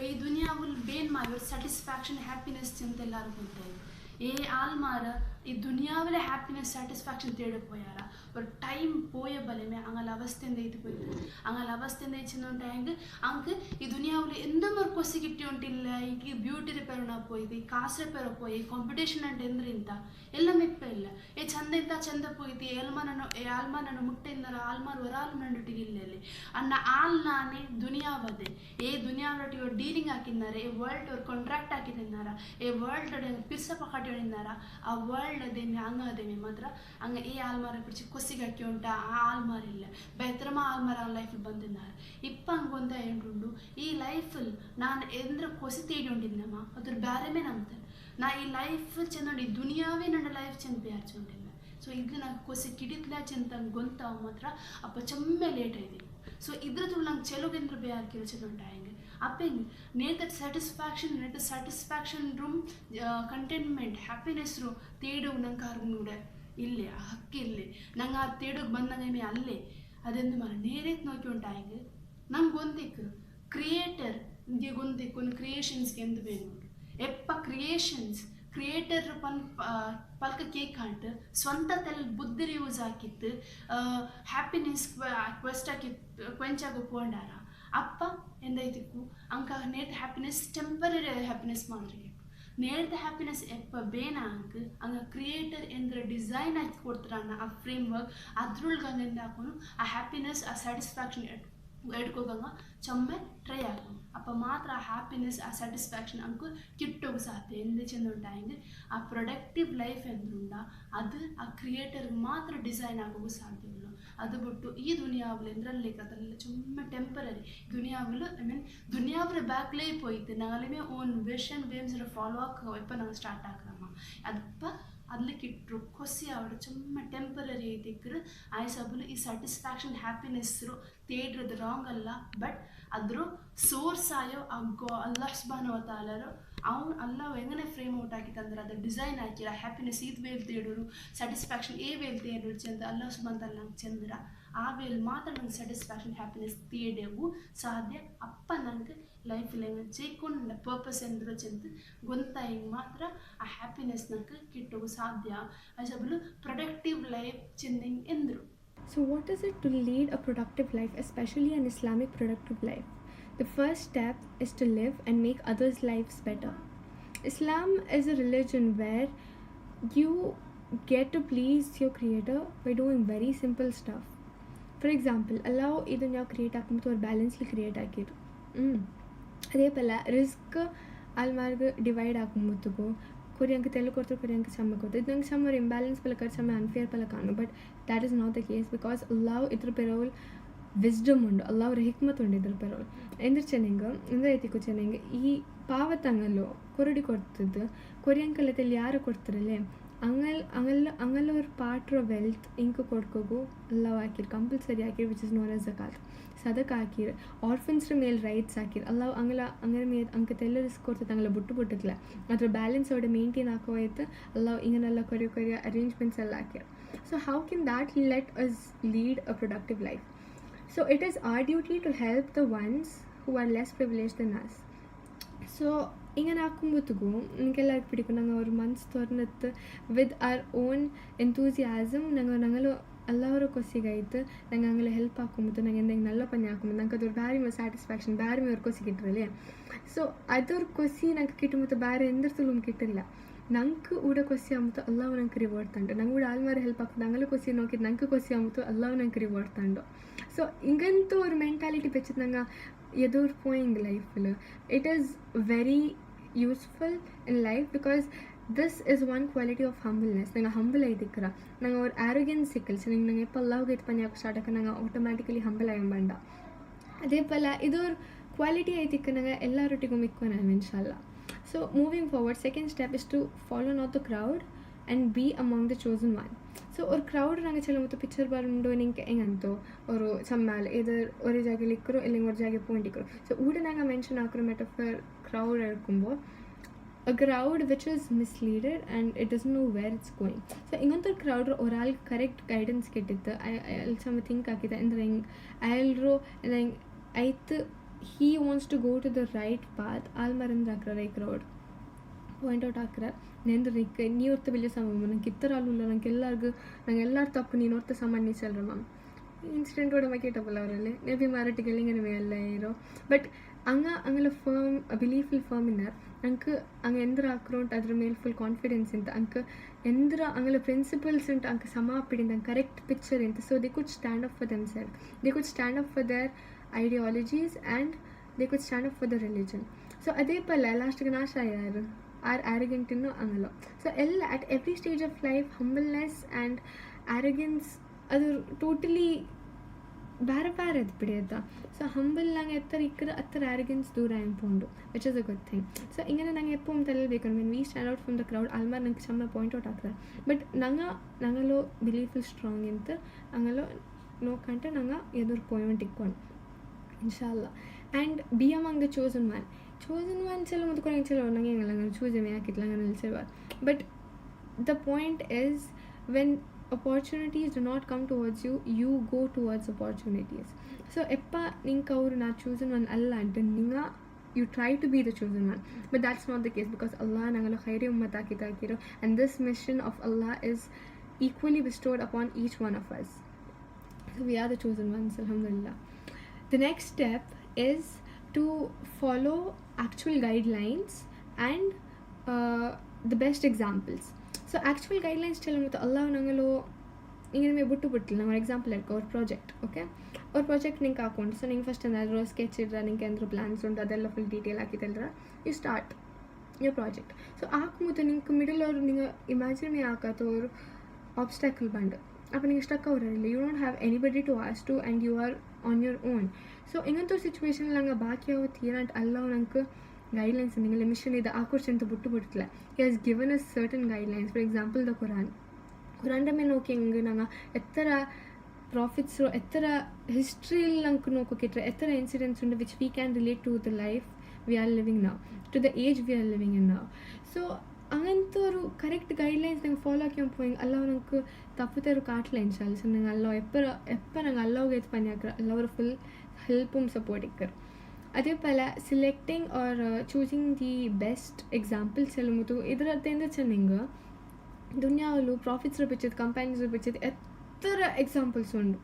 ಈ ದುನಿಯಾವಿಲ್ ಬೇನ್ ಮಾಡಿ ഒരു സാറ്റിസ്ഫാക്ഷൻ ഹാപ്പിനെസ് ചിന്ത എല്ലാവരും ಗೊತ್ತಾಯಿತು ഈ ആൾമാർ ഈ ദുനിയാവിലെ ഹാപ്പിനെസ് സാറ്റിസ്ഫാക്ഷൻ തേടി പോയാರ ഒരു ടൈം പോയ ബലമേ അങ്ങനെ അവസ്ഥ ഇത് പോയിട്ട് അങ്ങനെ അവസ്ഥ വെച്ചിട്ടുണ്ടെങ്കിൽ അങ്ങക്ക് ഈ ദുനിയാവിൽ എന്തും ഒരു കൊസി കിട്ടിയോണ്ടില്ല ഈ ಬ್ಯೂಟಿ ರಿಪೇರ್ പോയത് ಈ ಕಾಸು ರಿಪೇರ್ പോയി ಕಾಂಪಿಟೇಷನ್ అంటే ಎಂದ್ರಿಂತ ಎಲ್ಲ ಮೆಪ್ಪ ಇಲ್ಲ ಏ ಚಂದ ಇಂತ ಚಂದ പോയിട്ട് ಆಲ್ಮಾನನ್ನು ಮುಟ್ಟಿಂದರ ಆಲ್ಮಾರ್ ಒರಾಲ್ ನಂಡುಟಿಗಿಲ್ಲಲ್ಲಿ ಅನ್ನ ಆಲ್ ನಾನೇ ದುನಿಯಾವದೆ ಏ ದುನಿಯಾವಟಿ ഒരു ഡീലിംഗ് ആക്കിന്നാര ഏ വേൾഡ് ഒരു കോൺട്രാക്ട് ആക്കി തിന്നാര ഏ വേൾഡ് പിർസപ്പ കാട്ടിന്നാര ആ വേൾഡ് ಅದೇಮಿ ಹಂಗ ಅದೇಮಿ ಮಾತ್ರ ಹಂಗ ಈ ಆಲ್ಮಾರ പിടിച്ച് ಕೊಸಿಗೆ ಹಾಕಿ ಉಂಟ ಆ ಆಲ್ಮಾರಿಲ್ಲ ಬೆತ್ರಮ ಆಲ್ಮಾರ ಆ ಲೈಫಿൽ ಬಂದಿದ್ದಾರೆ ಇಪ್ಪ ಹಂಗೊಂದ ಏನುಂಡು ಈ ಲೈಫಿಲ್ ನಾನು ಎಂದ್ರ ಕೊಸಿ ತೇಡಿ ಉಂಟಿದ್ದಮ್ಮ ಅದ್ರ ಬ್ಯಾರೆಮೇ ನಂಬ್ತಾರೆ ನಾ ಈ ಲೈಫ್ ಚೆಂದ ಈ ದುನಿಯಾವೇ ನನ್ನ ಲೈಫ್ ಚೆಂದ ಬ್ಯಾರ್ಚುಂಟಿಲ್ಲ ಸೊ ಇದು ನಂಗೆ ಕೊಸಿ ಕಿಡಿತ್ಲ ಚೆಂದ ಗೊಂತಾವ ಮಾತ್ರ ಅಪ್ಪ ಚೆಮ್ಮೆ ಲೇಟ್ ಆಯ್ತು ಸೊ ಇದ್ರದ್ದು ನಂಗೆ ಚೆಲುವೆಂದ್ರ ಬೇರೆ ಕೆಲಸ ಉಂಟಾಯಂಗೆ ಅಪ್ಪಂಗೆ ನೇತ ಸ್ಯಾಟಿಸ್ಫ್ಯಾಕ್ಷನ್ ರೂಮ್ ಕಂಟೆಂಟ್ಮೆಂಟ್ ಹ್ಯಾಪಿನೆಸ್ ರೂ ತೇಡು ನಂಗೆ ಆರ್ಗೂಡೆ ಇಲ್ಲೇ ಆ ಹಕ್ಕಿಲ್ಲೇ ನಂಗೆ ಆ ತೇಡೋಗಿ ಬಂದಂಗೆ ಅಲ್ಲೇ ಅದೆಂದು ಮರ ನೇರೇತ್ ನೋಕಿ ಉಂಟಾಯಂಗೆ ನಂಗೆ ಗೊಂದಿಕ್ಕು ಕ್ರಿಯೇಟರ್ ನಿಮಗೆ ಗೊಂದಿಕ್ಕು ಒಂದು ಕ್ರಿಯೇಷನ್ಸ್ಗೆ ಎಂತ ಬೇಕು ಎಪ್ಪ ಕ್ರಿಯೇಟರ್ ಪಲ್ಕ ಕೇಕ್ ಹಾಂಟ್ ಸ್ವಂತ ತೆಲ್ ಬುದ್ಧಿರಿ ಯೂಸ್ ಹಾಕಿತ್ತು ಹ್ಯಾಪಿನೆಸ್ ಕ್ವೆಸ್ಟ್ ಹಾಕಿತ್ತು ಕೊಂಚಾಗ ಪೋಂಡಾರ ಅಪ್ಪ ಎಂದೈತಿಕ್ಕು ಅಂಕ ನೇರ್ದ ಹ್ಯಾಪಿನೆಸ್ ಟೆಂಪರರಿ ಹ್ಯಾಪಿನೆಸ್ ಮಾಡ್ರಿ ನೇರ್ದ ಹ್ಯಾಪಿನೆಸ್ ಎಪ್ಪ ಬೇನ ಅಂಕ ಹಂಗ ಕ್ರಿಯೇಟರ್ ಎಂದ್ರ ಡಿಸೈನ್ ಹಾಕಿ ಕೊಡ್ತಾರಣ್ಣ ಆ ಫ್ರೇಮ್ ವರ್ಕ್ ಅದ್ರೊಳಗೆ ಹಂಗಿಂದ ಹಾಕೊಂಡು ಆ ಹ್ಯಾಪಿನೆಸ್ ಆ ಸ್ಯಾಟಿಸ್ಫ್ಯಾಕ್ಷನ್ ಎಡ್ಕೋಗಂಗ ಚೊಮ್ಮೆ ಟ್ರೈ ಆಗೋದು ಅಪ್ಪ ಮಾತ್ರ ಆ ಹ್ಯಾಪಿನೆಸ್ ಆ ಸ್ಯಾಟಿಸ್ಫ್ಯಾಕ್ಷನ್ ಅಂಕು ಕಿಟ್ಟೋಗಿ ಸಾಧ್ಯ ಎಂದೇ ಚೆಂದ ಉಂಟಾಯಂಗೆ ಆ ಪ್ರೊಡಕ್ಟಿವ್ ಲೈಫ್ ಎಂದ್ರುಂಡ ಅದು ಆ ಕ್ರಿಯೇಟರ್ಗೆ ಮಾತ್ರ ಡಿಸೈನ್ ಆಗೋಗೂ ಸಾಧ್ಯ ಇಲ್ಲ ಅದು ಬಿಟ್ಟು ಈ ದುನಿಯಾವಿಲ್ ಎಂದ್ರಲ್ಲಿ ಅದರಲ್ಲಿ ಚುಮ್ಮ ಟೆಂಪರರಿ ದುನಿಯಾವಿಲ್ ದುನಿಯಾವ್ರ ಬ್ಯಾಕ್ಲೇ போயிட்டு நாங்களுமே ஓன் விஷன் வேவ்ஸ் ஃபாலோ ஆக்க இப்போ நாங்கள் ஸ்டார்ட் ஆகுறோமா ಅದಪ್ಪ ಅದಕ್ಕೆ ಇಟ್ಟರು ಕೊಸಿ ಅವಳು ಚುಮ್ಮ ಟೆಂಪರರಿ ಐತಿಕ್ರು ಆಯ್ ಸಬಲು ಈ ಸ್ಯಾಟಿಸ್ಫ್ಯಾಕ್ಷನ್ ಹ್ಯಾಪಿನೆಸ್ರು ತೇಡ್ರದ್ದು ರಾಂಗ್ ಅಲ್ಲ ಬಟ್ ಅದ್ರ ಸೋರ್ಸ್ ಆಯೋ ಅಲ್ಲಾಹ್ ಸುಬ್ಹಾನಹು ವ ತಆಲರು ಅವ್ನು ಅಲ್ಲಾಹ್ ಹೆಂಗನೆ ಫ್ರೇಮ್ ಔಟ್ ಹಾಕಿತ್ತಂದ್ರೆ ಅದು ಡಿಸೈನ್ ಹಾಕಿರ ಹ್ಯಾಪಿನೆಸ್ ಇದು ವೇಲ್ ತೇಡೋರು ಸ್ಯಾಟಿಸ್ಫ್ಯಾಕ್ಷನ್ ಏ ವೇಲ್ ತೇಡೋರು ಚಂದ ಅಲ್ಲಾಹ್ ಸುಬ್ಹಾನಹು ವ ತಆಲ ನಂಗೆ ಚಂದ್ರ ಆ ವೇಲ್ ಮಾತ್ರ ನಂಗೆ ಸ್ಯಾಟಿಸ್ಫ್ಯಾಕ್ಷನ್ ಹ್ಯಾಪಿನೆಸ್ ತೇಡೆವು ಸಾಧ್ಯ ಅಪ್ಪ ನಂಗೆ ಲೈಫಲ್ಲಿ ಹೆಂಗೆ ಜೈಕೊಂಡು ಪರ್ಪಸ್ ಎಂದ್ರು ಚೆಂದ ಗೊಂತಾಯಿಗೆ ಮಾತ್ರ ಆ ಹ್ಯಾಪಿನೆಸ್ ನಂಗೆ ಕಿಟ್ಟೋಗು ಸಾಧ್ಯ ಅಸಬಲು ಪ್ರೊಡಕ್ಟಿವ್ ಲೈಫ್ ಚೆಂದಂಗೆ ಎಂದರು. So what is it to lead a productive life, especially an Islamic productive life? The first step is to live and make others' lives better. Islam is a religion where you get to please your creator by doing very simple stuff. For example, Allah ಇದನ್ನು ಯಾವ ಕ್ರಿಯೇಟ್ ಹಾಕ್ಬಿಟ್ಟು ಅವ್ರು ಬ್ಯಾಲೆನ್ಸ್ಲಿ ಕ್ರಿಯೇಟ್ ಹಾಕಿದ್ರು ಅದೇ ಪಲ್ಲ ರಿಸ್ಕ್ ಅಲ್ಮಾರ್ಗೆ ಡಿವೈಡ್ ಹಾಕೊಂಬಿಟ್ಟು ಕೊರಿಯಂಗೆ ತೆಲುಗು ಕೊಡ್ತಾರೆ ಕೊರಿಯಂಗೆ ಸಮ್ಮ ಕೊಡ್ತಾರೆ ಇದು ನಂಗೆ ಸಮ್ಮ ಇಂಬ್ಯಾಲೆನ್ಸ್ ಪಲ್ಲ ಕರ್ ಸಮ್ಮ ಅನ್ಫೇರ್ ಪಲ್ಲ ಕಾಣು but that is not the case because ಅಲ್ಲಾವ್ ಇದ್ರ ಪೆರೋಲ್ ವಿಸ್ಡಮ್ ಉಂಡು ಅಲ್ಲಾವ್ರ ಹಿಕ್ಮತ್ ಉಂಡು ಇದ್ರ ಪೆರೋಲ್ ಎಂದ್ರೆ ಚೆನ್ನಂಗೆ ಅಂದರೆ ಐತಿಕು ಚೆನ್ನಂಗೆ ಈ ಪಾವತಂಗಲ್ಲು ಕೊರಡಿ ಕೊಡ್ತಿದ್ದು ಕೊರಿಯಂಕಲ್ಲದಲ್ಲಿ ಯಾರು ಕೊಡ್ತಾರಲ್ಲೇ ಅಂಗಲ್ಲ ಅವ್ರ ಪಾಟ್ರ ವೆಲ್ತ್ ಇಂಕು ಕೊಡ್ಕೋಗು ಅಲ್ಲಾವ್ ಹಾಕಿರ್ ಕಂಪಲ್ಸರಿ ಹಾಕಿರ್ ವಿಚ್ ಇಸ್ ನೋನ್ ಆಸ್ ಝಕಾತ್ ಸದಕ ಹಾಕಿರ್ ಆರ್ಫನ್ಸ್ರ ಮೇಲೆ ರೈಟ್ಸ್ ಹಾಕಿರ್ ಅಲ್ಲ ಅಂಗಲ ಮೇಲೆ ಅಂಕ ತೆಲ್ಲ ರಿಸ್ಕ್ ಕೊಡ್ತದೆ ಅಂಗಲ ಬಿಟ್ಟಿಲ್ಲ ಅದ್ರ ಬ್ಯಾಲೆನ್ಸ್ ಅವಡೆ ಮೇಂಟೈನ್ ಹಾಕೋಯ್ತು ಅಲ್ಲ ಹಿಂಗನೆಲ್ಲ ಕೊರಿಯೋ ಅರೇಂಜ್ಮೆಂಟ್ಸ್ ಎಲ್ಲ ಹಾಕಿರ್ so how can that let us lead a productive life so it is our duty to help the ones who are less privilege than us so ഇങ്ങനെ ആക്കുമ്പോഴത്തേക്കും എനിക്ക് എല്ലാവർക്കും പിടിക്കും ഞങ്ങൾ ഒരു മനസ്സ് തുറന്നിട്ട് വിത്ത് അവർ ഓൺ ಎಂತೂಸಿಯಾಸಮ್ ഞങ്ങൾ ಎಲ್ಲರೂ ಕೊಸಿಗಾಯ್ತು ನಂಗೆ ಹಂಗೆಲ್ಲ ಹೆಲ್ಪ್ ಹಾಕೊಂಬಿಟ್ಟು ನಂಗೆ ಎಂದಂಗೆ ನಲ್ಲ ಪನ್ಯ ಹಾಕೊಂಬಿಟ್ಟು ನಂಗೆ ಅದ್ರ ಬ್ಯಾರಿ ಮೇಲೆ ಸ್ಯಾಟಿಸ್ಫ್ಯಾಕ್ಷನ್ ಬ್ಯಾರಿ ಅವ್ರ ಕೊಸಿ ಕಿಟ್ಟಿರಲಿ ಸೊ ಅದ್ರ ಕೊಸಿ ನಂಗೆ ಕಿಟ್ಟುಬಿಟ್ಟು ಬೇರೆ ಎಂದ್ರ ತುಳುಮ್ ಕಿಟ್ಟಿಲ್ಲ ನಂಗೆ ಊಡ ಕೊಸಿ ಅಮ್ಮತು ಅಲ್ಲಾವ್ ನಂಗೆ ರಿವಾರ್ಡ್ ತಂಡು ನಂಗೆ ಊಡ ಆಲ್ಮಾರ ಹೆಲ್ಪ್ ಆಗ್ತದೆ ಅಂಗಲ ಕೊಸಿ ನೋಕಿ ನಂಗೆ ಕೊಸಿ ಅಮ್ಮತು ಅಲ್ಲಾವ್ ನಂಗೆ ರಿವಾರ್ಡ್ ತಂಡು ಸೊ ಹಿಂಗಂತೂ ஒரு ಮೆಂಟಾಲಿಟಿ ಬೆಚ್ಚದು ನಂಗೆ ಎದುರು ಪೋಯಿಂಗ್ ಲೈಫಲ್ಲಿ it is very useful in life because this is one quality of humbleness ನಂಗೆ ಹಂಬಲ್ ಐತಿಕ್ಕರ ನಂಗೆ ಅವ್ರ ಆರೋಗ್ಯನ್ ಸಿಕ್ಕಲ್ ಸೊ ನಂಗೆ ಎಪ್ಪ ಅಲ್ಲಾವ್ಗೆ ಐತೆ ಪನ್ಯಾಕ ಸ್ಟಾರ್ಟ್ ಆಕ ನಂಗೆ ಆಟೋಮ್ಯಾಟಿಕಲಿ ಹಂಬಲ್ ಆಗಂಬಂಡ ಅದೇ ಪಲ ಇದವ್ರ ಕ್ವಾಲಿಟಿ ಐತಿಕ್ಕ ನಂಗೆ ಎಲ್ಲರೊಟ್ಟಿಗೂ ಮಿಕ್ಕೋ ನಾನು ಇನ್ಶಾಲ್ಲ. So moving forward, second step is to follow not the crowd and be among the chosen one. So और crowd ನಂಗೆ ಚಲೋ ಮತ್ತು ಪಿಕ್ಚರ್ ಬಂದು ನಿಂಗೆ ಹೆಂಗಂತೋ ಅವರು ಸಮ್ಮಾಲ ಇದರ್ ಒರೇ ಜಾಗಲಿ ಇಕ್ಕರು ಇಲ್ಲ ಒಂದು ಜಾಗ ಪಾಯಿಂಟ್ ಇಕ್ಕರು ಸೊ ಊಟ ನಂಗೆ ಮೆನ್ಷನ್ ಹಾಕಿರೋ ಮೆಟಫರ್ ಕ್ರೌಡ್ ಹೇಳ್ಕೊಂಬೋ a crowd which is misleaded and it doesn't know where it's going. So ingantor crowd oral correct guidance gettitte I'll some think akita andre I'll aith he wants to go to the right path almarandra akra right crowd point out akra nendu nik nee ortha bille samam nange kittaralulla nange ellar tappu nee ortha samanni selrama incident ಓಡ ಕೇಟಬಲ್ಲ ಅವರಲ್ಲಿ ನೆಬಿ ಮಾರಾಟಿಗೆ ಇങ്ങനെ ಎಲ್ಲಾಯಿರೋ ಬಟ್ ಅಂಗಲ ಫರ್ಮ್ ಬಿಲೀಫ್ಫುಲ್ ಫರ್ಮ್ ಇನ್ನಾರ್ ಅಂಕ ಅಂಗ ಎಂದ್ರ ಅಕ್ರೌಂಟ್ ಅದ್ರ ಮೇಲೆ ಫುಲ್ ಕಾನ್ಫಿಡೆನ್ಸ್ ಇಂತ ಅಂಕ ಎಂದ್ರ ಅಂಗಲ ಪ್ರಿನ್ಸಿಪಲ್ಸ್ ಇಂಟ ಅಂಕ ಸಮಾಪಿಡಿಂದ ಕರೆಕ್ಟ್ ಪಿಕ್ಚರ್ ಇಂತ so they could stand up for them self they could stand up for their ideologies and they could stand up for the religion so ಅದೇ ಪಲ್ಲ ಲಾಸ್ಟ್ಗೆ ನಾಶ ಯಾರು ಆರ್ ಆ್ಯರಗೆಂಟ್ ಇನ್ನೂ ಅಂಗಲ್ಲ ಸೊ ಎಲ್ಲ at every stage of life humbleness and arrogance ಅದು ಟೋಟಲಿ ಬೇರೆ ಬೇರೆ ಅದು ಬಿಡಿಯತ್ತ ಸೊ ಹಂಬಲ್ ನಂಗೆ ಎತ್ತರ ಇಕ್ಕರ ಹತ್ತರ ಆ್ಯರಗೆನ್ಸ್ ದೂರ ಎಂಪುಂಡು which is a good thing so ಹಿಂಗೆ ನಂಗೆ ಎಪ್ಪು ತಲೆಬೇಕು mean we stand out from the crowd ಆಲ್ಮಾರ್ ನಂಗೆ ಚಮ್ಮ ಪಾಯಿಂಟ್ ಔಟ್ ಆಗ್ತದೆ ಬಟ್ ನಂಗಲೋ ಬಿಲೀಫ್ ಸ್ಟ್ರಾಂಗ್ ಅಂತ ಹಂಗಲೋ ನೋಕಂటే ನಂಗೆ ಎದುರು ಪಾಯಿಂಟ್ ಇಕ್ಕೊಂಡು ಇನ್ಶಾಲ್ಲ and be among the chosen one ಚಲೋ ಮತ್ತು ಕೊನೆಗೆ ಚಲೋ ನಂಗೆ ಹೆಂಗಲ್ಲ ನಂಗೆ ಚೂಸ್ ಎಮ್ಮೆ ಹಾಕಿತ್ತು ನಂಗೆ ನಿಲ್ಸಿರುವ but the point is when opportunities do not come towards you, you go towards opportunities. So eppa ninka avaru na chosen one alla ante ninga you try to be the chosen one, but that's not the case because Allah nangalo khairi ummat akita and this mission of Allah is equally bestowed upon each one of us. So we are the chosen ones, alhamdulillah. The next step is to follow actual guidelines and the best examples. So actual guidelines ಚಲೋ ಮತ್ತು ಅಲ್ಲ ನಂಗಲು ಹಿಂಗೆ ಬಿಟ್ಟಿಲ್ಲ ನಂಗೆ ಎಕ್ಸಾಂಪಲ್ ಹೇಳ್ಕೊ ಅವ್ರ ಪ್ರಾಜೆಕ್ಟ್ ಓಕೆ ಅವ್ರ ಪ್ರಾಜೆಕ್ಟ್ ನಿಂಗೆ ಹಾಕೊಂಡು ಸೊ ನಿಂಗೆ ಫಸ್ಟ್ ಏನಾದರೂ ಸ್ಕೆಚ್ ಇಡ್ರ ನಿಂಗೆ ಏನಾದರೂ ಪ್ಲಾನ್ಸ್ ಉಂಟು ಅದೆಲ್ಲ ಫುಲ್ ಡೀಟೇಲ್ ಹಾಕಿದ್ದಲ್ರ you start your project so ಹಾಕ್ಮುತ್ತು ನಿಂಗೆ ಮಿಡಲ್ ಅವ್ರು ನಿಂಗೆ ಇಮ್ಯಾಜಿನ್ ಹಾಕತ್ತು ಅವರು ಆಬ್ಸ್ಟ್ಯಾಕಲ್ ಬಂಡು ಅಪ್ಪ ನಿಂಗೆ ಸ್ಟಕ್ ಅವರಲ್ಲಿ you don't have anybody to ask to and you are on your own so ಹಿಂಗಂತ ಸಿಚುವೇಶನ್ ನಂಗೆ ಬಾಕಿ ಯಾವತ್ತು ಏನಂತ ಅಲ್ಲ ನಂಗೆ ಗೈಡ್ಲೈನ್ಸ್ ನಿಂಗೆ ಮಿಷನ್ ಇದೆ ಆ ಕೋರ್ಸ್ ಅಂತ ಬಿಟ್ಟಿಲ್ಲ he has given us certain guidelines. For example, the Quran में नोके ನಂಗೆ ಎತ್ತರ ಪ್ರಾಫಿಟ್ಸು ಎತ್ತರ ಹಿಸ್ಟ್ರಿಯಲ್ಲಿ ನಂಗೆ ನೋಕೋಕಿಟ್ರೆ ಎತ್ತರ ಇನ್ಸಿಡೆಂಟ್ಸ್ ಉಂಟು which we can relate to the life we are living ನಾವು to the age we are living in ನಾವು ಸೊ ಹಂಗಂತವ್ರು ಕರೆಕ್ಟ್ ಗೈಡ್ಲೈನ್ಸ್ ನಂಗೆ ಫಾಲೋ ಆಕ್ಯಂಪು ಹಿಂಗೆ ಅಲ್ಲ ನಂಗೆ ತಪ್ಪುತ್ತರು ಕಾಟ್ಲ ಇನ್ಶಾಲ್ಲ ಸೊ ನಂಗೆ ಅಲ್ಲ ಎಪ್ಪ ನಂಗೆ ಅಲ್ಲೋಗಿ ಎತ್ತು ಪನ್ಯಾಕ್ರ ಅಲ್ಲವರು ಫುಲ್ ಹೆಲ್ಪುം ಸಪೋರ್ಟ್ ಇಕ್ಕರು ಅದೇ ಪಲ selecting or choosing the best examples ಎಲ್ಲ ಮತ್ತು ಇದರತ್ತೇಂದ್ರ ಚೆನ್ನಿಂಗ ದುನಿಯಾವಲು ಪ್ರಾಫಿಟ್ಸ್ ರೂಪಿಚ್ಚದು ಕಂಪನೀಸ್ ರೂಪಿಚ್ಚದು ಎತ್ತರ ಎಕ್ಸಾಂಪಲ್ಸ್ ಉಂಡು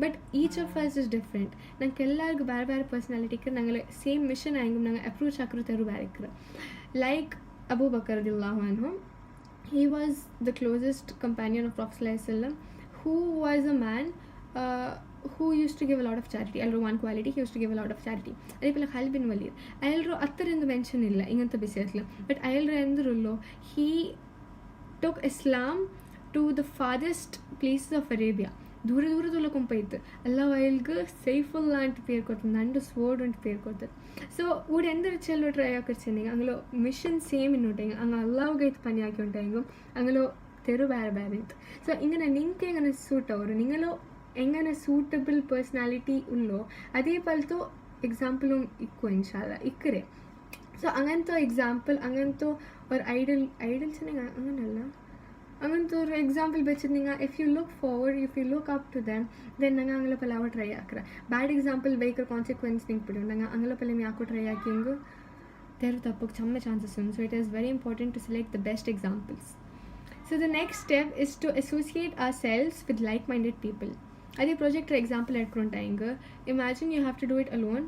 but each of us is different ನಂಗೆ ಎಲ್ಲರಿಗೂ ಬೇರೆ ಬೇರೆ ಪರ್ಸನಾಲಿಟಿ ನಂಗೆ ಸೇಮ್ ಮಿಷನ್ ಆಗಿ ನಂಗೆ ಅಪ್ರೋಚ್ ಹಾಕಿರ್ತಾರು ಬೇರೆ ಲೈಕ್ ಅಬೂ ಬಕರ್ ರದಿಯಲ್ಲಾಹು ಅನ್ಹು he was the closest companion of Prophet sallallahu alaihi wasallam who was a man who used to give a lot of charity. Alro one quality, he used to give a lot of charity. Adhe pala Khalid bin Walid alro attarindu mention illa inganta bisiyatla but alro endrullo he took Islam to the farthest places of Arabia. ದೂರದೂರದಲ್ಲ ಕೊಂಪೈತು ಎಲ್ಲ ವೈಲ್ಗೆ ಸೈಫುಲ್ಲಾ ಅಂತ ಪೇರು ಕೊಡ್ತಾರೆ ನಂಡು ಸ್ವೋರ್ಡ್ ಅಂತ ಪೇರು ಕೊಡ್ತಾರೆ ಸೊ ಊಡ ಎಂದರೆ ಚೆಲ್ಲೋ ಟ್ರೈ ಹಾಕಿರ್ತೀನಿ ಅಂಗಲೋ ಮಿಷನ್ ಸೇಮ್ ಇನ್ನೋಟೆ ಹಂಗೆ ಅಲ್ಲಾವ್ಗೈತು ಪನಿ ಹಾಕಿ ಉಂಟು ಹೆಂಗು ಅಂಗಲೋ ತೆರು ಬೇರೆ ಬೇರೆ ಇತ್ತು ಸೊ ಹಿಂಗೆ ನಿಂಗೆ ಹೆಂಗನ ಸೂಟ್ ಅವರು ನಿಂಗಲೋ ಹೆಂಗನ ಸೂಟಬಲ್ ಪರ್ಸ್ನಾಲಿಟಿ ಉಳ್ಳೋ ಅದೇ ಪಲ್ತು ಎಕ್ಸಾಂಪಲು ಇಕ್ಕು ಇನ್ಶಾಲ್ಲ ಇಕ್ಕರೆ ಸೊ ಹಂಗಂತೂ ಎಕ್ಸಾಂಪಲ್ ಹಂಗಂತೂ ಅವ್ರ ಐಡಲ್ಸ್ ಹಂಗನಲ್ಲ ಹಂಗಂತವ್ರು ಎಕ್ಸಾಂಪಲ್ ಬೆಚ್ಚದ ನಿಂಗೆ if you look forward if you look up to them then ನಂಗೆ ಅಂಗಲ ಪಲ್ಲ ಅವ ಟ್ರೈ ಹಾಕ್ರ ಬ್ಯಾಡ್ ಎಕ್ಸಾಂಪಲ್ ಬೈಕರ್ ಕಾನ್ಸಿಕ್ವೆನ್ಸ್ ನಿಂಗೆ ಬಿಡು ನಂಗೆ ಅಂಗಲ ಪಲ್ಲ ಯಾಕೋ ಟ್ರೈ ಹಾಕಿ ಹಿಂಗೆ ತೆರು ತಪ್ಪಕ್ಕೆ ಚಮ್ಮ ಚಾನ್ಸಸ್ ಉಂಟು so it is very important to select the best examples so the next step is to associate ourselves with like minded people ಅದೇ ಪ್ರಾಜೆಕ್ಟ್ ಎಕ್ಸಾಂಪಲ್ ಹೇಳ್ಕೊಂಡ ಹಿಂಗೆ imagine you have to do it alone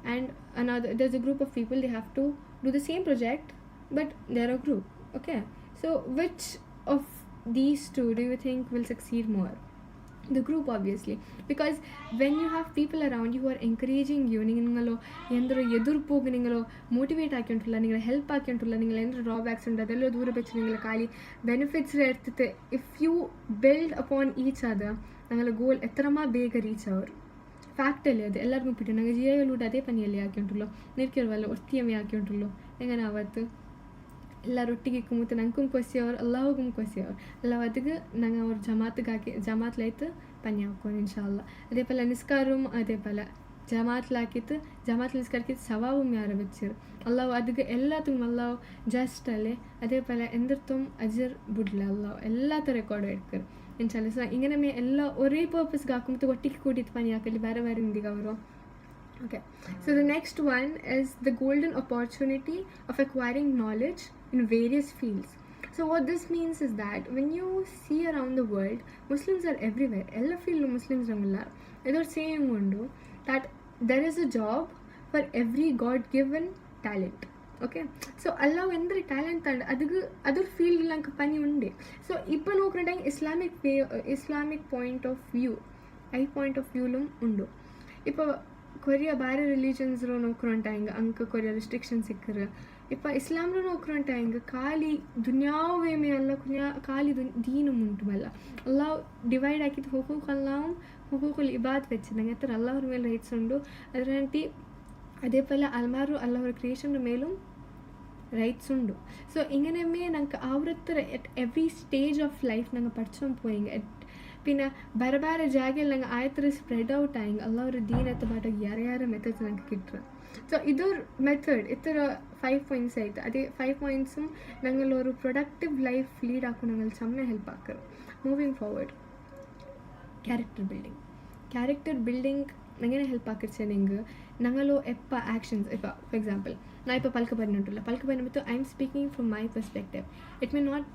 and another there's a group of people they have to do the same project but they're a group okay So which of these two do you think will succeed more? The group, obviously, because when you have people around you who are encouraging you, നിങ്ങളോ എന്തൊരു എതിർപ്പോക്ക് നിങ്ങളോ മോട്ടിവേറ്റ് ആക്കിയിട്ടുള്ള നിങ്ങൾ ഹെൽപ്പ് ആക്കിയിട്ടുള്ള നിങ്ങൾ എന്തൊരു ഡ്രോബാക്സ് ഉണ്ട് അതെല്ലാം ദൂരെ വെച്ച് നിങ്ങൾ കാലി ബെനിഫിറ്റ്സ് എടുത്തിട്ട് if you build upon each other ഞങ്ങളുടെ ഗോൾ എത്രമാ ಬೇಗ ರೀಚ್ ಅವರು ಫ್ಯಾಕ್ಟ್ ಅല്ലേ ಅದು ಎಲ್ಲರಿಗೂ ಬಿಟ್ಟು ನಂಗೆ ಜಿಯೋಲೂടെ ಅದೇ ಪನಿಯಲ್ಲಿ ಹಾಕಿಂಟುള്ളೋ ನಿರ್ಕಿರುವಲ್ಲ ಒಟ್ಟಿಯಮ್ಮೆ ಹಾಕಿಂಟುള്ളೋ ಹೆಂಗನ ಅವತ್ತು ಎಲ್ಲರೊಟ್ಟಿಗೆ ಕುಮ್ಮತ್ತು ನಂಗೂ ಕೊಸಿಯವ್ರು ಎಲ್ಲರಿಗೂ ಕೊಸಿಯವ್ರು ಎಲ್ಲ ಅದಕ್ಕೆ ನಂಗೆ ಅವ್ರ ജമാഅത്തിലായിട്ട് പനി ആക്കും ഇൻഷാല്ല അതേപോലെ നിസ്കാരവും അതേപോലെ ജമാഅത്തിലാക്കിയിട്ട് ജമാഅത്തിൽ നിസ്കാരിക്കിട്ട് സവാബും യാരെ വെച്ചിರು അല്ലാഹു ಅದಕ್ಕೆ എല്ലാത്തും അല്ലാഹു ജസ്റ്റ് അല്ലേ അതേപോലെ എന്തിർത്തും അജിർ ബുഡ്ല അല്ലാഹു എല്ലാത്ത റെക്കോർഡ് എടുക്കರು ഇൻഷാല്ല ಸೊ ഇങ്ങനെ ಎಲ್ಲ ഒരേ ಪರ್ಪಸ್ಗೆ ಹಾಕುമ്പോൾ ಒಟ್ಟಿಗೆ ಕೂಡಿಟ್ಟು ಪನಿ ಹಾಕಲಿ ಬೇರೆ ಬೇರೆ ಇಂದಿಗೆ ಅವರು. Okay, so the next one is the golden opportunity of acquiring knowledge in various fields. So what this means is that when you see around the world, Muslims are everywhere. All field Muslims are. They're saying that there is a job for every God-given talent. Okay, so Allah endri talent and other field lank pani unde. So ipa nokrandang Islamic point of view, point of view lum undu. Ipa ಕೊರಿಯ ಬೇರೆ ರಿಲಿಜನ್ಸ್ರು ನೋಕ್ರಂಟ ಹಿಂಗೆ ಅಂಕ ಕೊರಿಯ ರಿಸ್ಟ್ರಿಕ್ಷನ್ಸ್ ಸಿಕ್ಕರು ಇಪ್ಪ ಇಸ್ಲಾಮ್ರು ನೋಕ್ರಂಟ ಹಿಂಗೆ ಖಾಲಿ ದುನಿಯಾವೇಮೆ ಅಲ್ಲ ಖಾಲಿ ದೀನು ಮುಂಟುಮಲ್ಲ ಅಲ್ಲ ಡಿವೈಡ್ ಹಾಕಿದ್ದು ಹುಕೂಕಲ್ ಇಬಾದ್ വെച്ചിട്ടുണ്ടെങ്കിൽ എത്ര അള്ളാഹുর മേൽ റൈറ്റ്സ് ഉണ്ട് അതിനായിട്ട് അതേപോലെ അള്ളാഹുর ക്രിയേഷൻ്റെ മേലും റൈറ്റ്സ് ഉണ്ട്. സോ ഇങ്ങനെമേ ഞങ്ങൾക്ക് അവരത്ര at every stage of life ഞങ്ങൾ പഠിച്ചോണ്ട് പോയെങ്കിൽ പിന്നെ ಬೇರೆ ಬೇರೆ ಜಾಗಲ್ಲಿ ನಂಗೆ ಆಯ್ತರ ಸ್ಪ್ರೆಡ್ ಔಟ್ ಆಗಿ ಅಲ್ಲವ್ರ ದೀನ್ ಎತ್ತ ಬಾಟಾಗಿ ಯಾರ್ಯಾರ ಮೆಥಡ್ಸ್ ನಂಗೆ ಕಿಟ್ರು. ಸೊ ಇದ್ರ ಮೆಥಡ್ ಇತರ 5 ಪಾಯಿಂಟ್ಸ್ ಆಯ್ತು. ಅದೇ 5 ಪಾಯಿಂಟ್സും ഞങ്ങളൊരു പ്രൊഡക്റ്റീവ് ലൈഫ് ലീഡ് ആക്കും ഞങ്ങൾ ചമ്മ ഹെൽപ്പ് ആക്കರು. മൂവിങ് ഫോർവേഡ്, ക്യാരക്ടർ ബിൽഡിംഗ് എങ്ങനെ ഹെൽപ്പ് ആക്കിച്ചെങ്കിൽ ഞങ്ങളോ എപ്പോൾ ആക്ഷൻസ് ഇപ്പോൾ ഫോർ എക്സാമ്പിൾ ഞാൻ ഇപ്പോൾ പൽക്ക് പറഞ്ഞിട്ടുള്ള I'm speaking from my perspective. It may not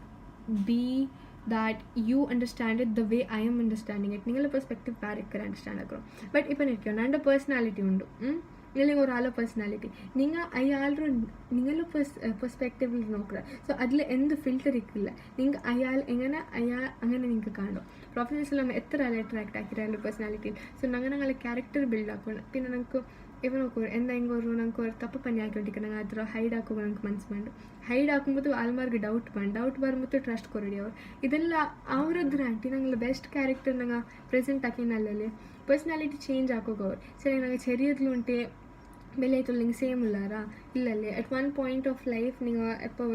be that you understand it the way I am understanding it. നിങ്ങളുടെ പെർസ്പെക്റ്റീവ് വേറെ അണ്ടർസ്റ്റാൻഡ് ആക്കണം. ബട്ട് ഇപ്പം എനിക്ക് എൻ്റെ പേഴ്സണാലിറ്റി ഉണ്ട്, അല്ലെങ്കിൽ ഒരാളുടെ പേഴ്സണാലിറ്റി അയാളുടെ നിങ്ങളുടെ പെർസ്പെക്റ്റീവിൽ നോക്കുക. സോ അതിൽ എന്ത് ഫിൽറ്റർ ഇരിക്കില്ല. നിങ്ങൾക്ക് അങ്ങനെ നിങ്ങൾക്ക് കാണും. പ്രൊഫസർ ഇസ്ലാം എത്ര ആളെ അട്രാക്ട് ആക്കിയിട്ട് അതിൻ്റെ പേഴ്സണാലിറ്റിയിൽ. സോ ഞങ്ങളെ ക്യാരക്ടർ ബിൽഡ് ആക്കണം. പിന്നെ നമുക്ക് ഇവ നോക്കൂ എന്തെങ്കിലും നമുക്ക് ഒരു തപ്പ് പണി ആക്കിക്കൊണ്ടിരിക്കണം. ഞങ്ങൾ അത്ര ഹൈഡ് ആക്കുമ്പോൾ നമുക്ക് മനസ്സിലുണ്ട്. ഹൈഡ് ആക്കുമ്പോൾ ആൾമാർക്ക് ഡൗട്ട് വരുമ്പോൾ ಟ್ರಸ್ಟ್ ಕೊರಡಿ ಅವರು ಇದೆಲ್ಲ ಅವ್ರದ್ರ ಆಂಟಿ ನಂಗೆ ಬೆಸ್ಟ್ ಕ್ಯಾರೆಕ್ಟರ್ ನಂಗೆ ಪ್ರೆಸೆಂಟ್ ಆಕಿನಲ್ಲೇ ಪರ್ಸ್ನಾಲಿಟಿ ಚೇಂಜ್ ಆಕೋಗ ಅವ್ರು ಸರಿ ನಂಗೆ ചെറിയതിൽ ಉಂಟೆ ಬೆಲೆ ಆಯ್ತು ನಿಂಗೆ ಸೇಮ್ ಇಲ್ಲಾರಾ ಇಲ್ಲಲ್ಲೇ at one point of life നിങ്ങൾ എപ്പോൾ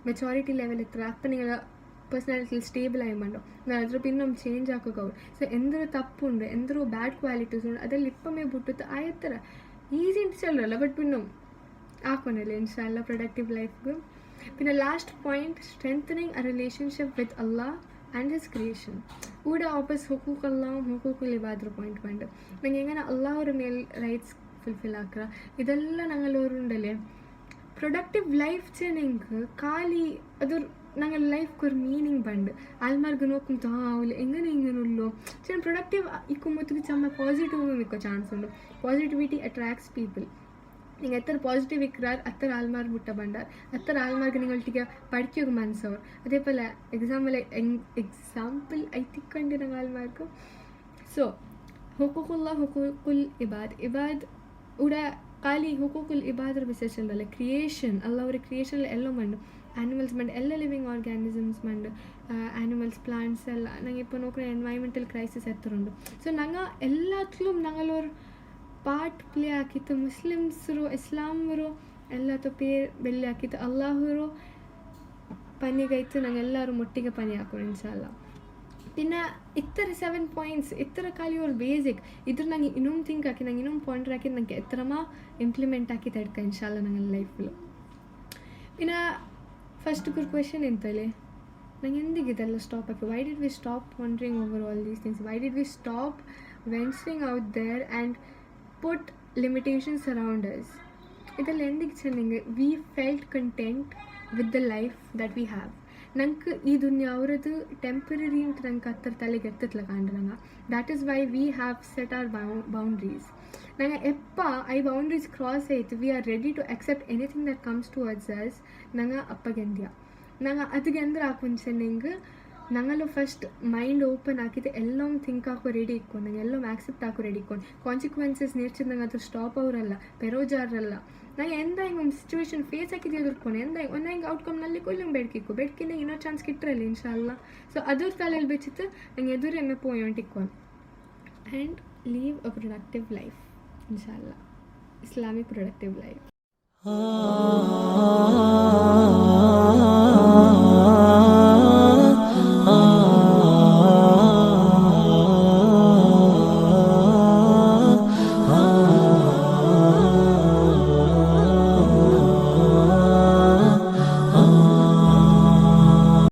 മെച്ചോറിറ്റി ലെവൽ എത്ര അപ്പം നിങ്ങൾ പേഴ്സണാലിറ്റിയിൽ സ്റ്റേബിൾ ആയി വേണ്ടോ നിങ്ങൾ അದ್ರ പിന്നെ ചേഞ്ച് ആക്കുക ಅವ್ರು. ಸೊ ಎಂದರೂ ತಪ್ಪುಂಡು ಎಂದರೂ ಬ್ಯಾಡ್ ಕ್ವಾಲಿಟೀಸ್ ಉಂಡು ಅದೆಲ್ಲ ಇಪ್ಪಮೇ ಬಿಟ್ಟು ಆಯ್ತರ ഈസി ಅಂತ ಚಲಲ್ಲ ಬಟ್ പിന്നെ ആക്കണല്ലേ ഇൻഷാല്ല പ്രൊഡക്റ്റീവ് ലൈഫ്. പിന്നെ last point, strengthening A relationship with Allah and his creation. ഇവിടെ ഓപ്പോസ് ഹുക്കൂക്ക് അള്ളാഹും ഹുക്കൂക്കുൽ ഇബാദർ പോയിന്റ് വേണ്ട നിങ്ങൾ എങ്ങനെ അള്ളാഹുടെ മേൽ റൈറ്റ്സ് ഫുൾഫിൽ ആക്കുക. ഇതെല്ലാം ഞങ്ങളോരുണ്ടല്ലേ പ്രൊഡക്റ്റീവ് ലൈഫ് ചെയ്യണമെങ്കിൽ ಖಾಲಿ അതൊരു ഞങ്ങളുടെ ലൈഫ്ക്ക് ഒരു മീനിങ് പണ്ട് ആൾമാർക്ക് നോക്കുമ്പോൾ ആവില്ല എങ്ങനെയുള്ളൂ ചില പ്രൊഡക്റ്റീവ് ഇക്കുമ്പോഴത്തേക്ക് ചമ്മ പോസിറ്റീവ് നിൽക്കുക ചാൻസ് ഉണ്ട്. Positivity attracts people. നിങ്ങൾ എത്ര പോസിറ്റീവ് ഇരിക്കാർ അത്ര ആൾമാർ മുട്ട പണ്ടാർ അത്ര ആൾമാർക്ക് നിങ്ങൾട്ടിക്ക് പഠിക്കുക മനസ്സവർ. അതേപോലെ എക്സാമ്പിൾ ഐത്തിക്കൊണ്ടിരുന്ന ആൾമാർക്ക്. സോ ഹുക്കൂക്കുൽ ഇബാദ് ഇവിടെ ಖಾಲಿ ಹುಕೂಕುಲ್ ಇಬಾದರ ವಿಶೇಷಲ್ಲ ಕ್ರಿಯೇಷನ್ ಅಲ್ಲ ಅವ್ರ ಕ್ರಿಯೇಷನ್ ಎಲ್ಲ ಮಂಡು ಆ್ಯನಿಮಲ್ಸ್ ಮಂಡು ಎಲ್ಲ ಲಿವಿಂಗ್ ಆರ್ಗ್ಯಾನಿಸಮ್ಸ್ ಮಂಡು ಆ್ಯನಿಮಲ್ಸ್ ಪ್ಲಾಂಟ್ಸ್ ಎಲ್ಲ ನಂಗೆ ഇപ്പോൾ നോക്കുന്ന എൻവയൺമെൻറ്റൽ ക്രൈസിസ് എത്രയുണ്ട്. സോ ഞങ്ങൾ എല്ലാത്തിലും ഞങ്ങളൊരു പാർട്ട് പ്ലേ ആക്കിയിട്ട് മുസ്ലിംസರು ಇಸ್ಲಾಮರು ಎಲ್ಲತ್ತು പേര് ಬೆಲ್ಲಿ ಹಾಕಿತ್ತು ಅಲ್ಲಾಹರು ಪನಿಗೈತು ഞങ്ങളെല്ലാവരും ಒಟ್ಟಿಗೆ ಪನಿ ಹಾಕೋಣ ಇನ್ಶಾಲ್ಲ. പിന്നെ ഇത്ര 7 പോയിന്റ്സ് ഇത്ര ಖಾಲಿ ഒരു ಬೇಸಿಕ್ ಇದ್ರ ನಂಗೆ ಇನ್ನೊಂದು ಥಿಂಕ್ ಹಾಕಿ ನಂಗೆ ಇನ್ನೊಂದು ಪಾಯಿಂಟರ್ ಹಾಕಿ ನನಗೆ എത്രമാ ಇಂಪ್ಲಿಮೆಂಟ್ ಆಕಿ ತಡ್ಕ ಇನ್ಶಾಲ್ಲ ನಂಗೆ ಲೈಫಿൽ. പിന്നെ ഫസ്റ്റ് ഒരു ക്വസ്റ്റ്യൻ എന്തല്ലേ ನಂಗೆ ಎಂದಿಗೆ ಇದೆಲ್ಲ ಸ್ಟಾಪ್ ಆಗಿ why did we stop wondering over all these things. Why did we stop venturing out there and put limitations around us. ಇದೆಲ್ಲ ಎಂದಿಗೆ ಚೆನ್ನಂಗೆ we felt content with the life that we have. ನಂಗೆ ಈ ದುನಿಯಾ ಅವರದು ಟೆಂಪರರಿ ಅಂತ ನಂಗೆ ಹತ್ರ ತಲೆಗೆ ಎತ್ತತ್ಲ ಕಾಣ್ರೆ ನಂಗೆ. That is why we have set our boundaries. ನಂಗೆ ಎಪ್ಪ ಐ ಬೌಂಡ್ರೀಸ್ ಕ್ರಾಸ್ ಆಯ್ತು we are ready to accept anything that comes towards us ನಂಗೆ ಅಪ್ಪಗೆಂದ್ಯ. ನಂಗೆ ಅದಕ್ಕೆ ಅಂದ್ರೆ ಹಾಕೊಂಚೆ ನಿಂಗೆ ನಂಗಲ್ಲೂ ಫಸ್ಟ್ ಮೈಂಡ್ ಓಪನ್ ಹಾಕಿದ್ದು ಎಲ್ಲೋ ಥಿಂಕ್ ಹಾಕೋ ರೆಡಿ ಇಕ್ಕೊಂಡು ನಂಗೆ ಎಲ್ಲೋ ಆಕ್ಸೆಪ್ಟ್ ಹಾಕೋ ರೆಡಿ ಇಕ್ಕೊಂಡು ಕಾನ್ಸಿಕ್ವೆನ್ಸಸ್ ನೇರ್ಚಿದಂಗೆ ಅದು ಸ್ಟಾಪ್ ಅವರಲ್ಲ ಪೆರೋಜಾರಲ್ಲ ನಂಗೆ ಎಂದ ಹಿಂಗೆ ಒಂದು ಸಿಚುವೇಶನ್ ಫೇಸ್ ಹಾಕಿದ್ದು ಎದುರ್ಕೊಂಡು ಎಂದ ಒಂದು ಹಿಂಗೆ ಔಟ್ಕಮ್ ನಲ್ಲಿ ಕೊಯ್ಲಂಗೆ ಬೇಡ್ಕಿಕ್ಕು ಬೇಡ್ಕಿನ ಇನ್ನೋ ಚಾನ್ಸ್ ಕಿಟ್ರಲ್ಲ ಇನ್ಶಾಲ್ಲ ಸೊ ಅದ್ರ ತಲೆಯಲ್ಲಿ ಬೆಚ್ಚಿತ್ತು ನಂಗೆ ಎದುರು ಎಮ್ಮೆ ಪೋಯೊಂಟಿಕ್ಕೊಂಡು and leave a productive life ಇನ್ಶಾಲ್ಲ ಇಸ್ಲಾಮಿಕ್ ಪ್ರೊಡಕ್ಟಿವ್ ಲೈಫ್.